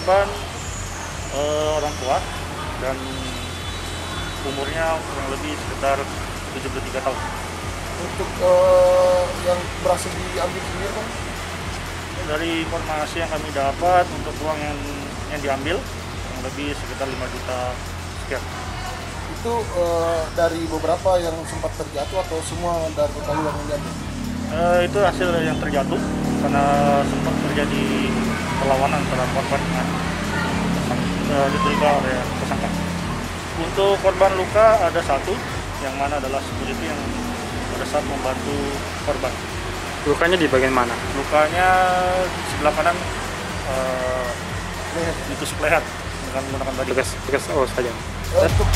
korban orang tua dan umurnya kurang lebih sekitar 73 tahun. Untuk yang berhasil diambil sendiri kan? Dari informasi yang kami dapat, untuk uang yang diambil kurang lebih sekitar 5 juta sekian. Itu dari beberapa yang sempat terjatuh atau semua dari total uang yang diambil? Itu hasil yang terjatuh karena sempat terjadi perlawanan antara korban dengan diterima oleh tersangka. Untuk korban luka ada satu, yang mana adalah security yang pada saat membantu korban. Lukanya di bagian mana? Lukanya di sebelah kanan ditusuk leher dengan menggunakan baju. Bekas saja. Untuk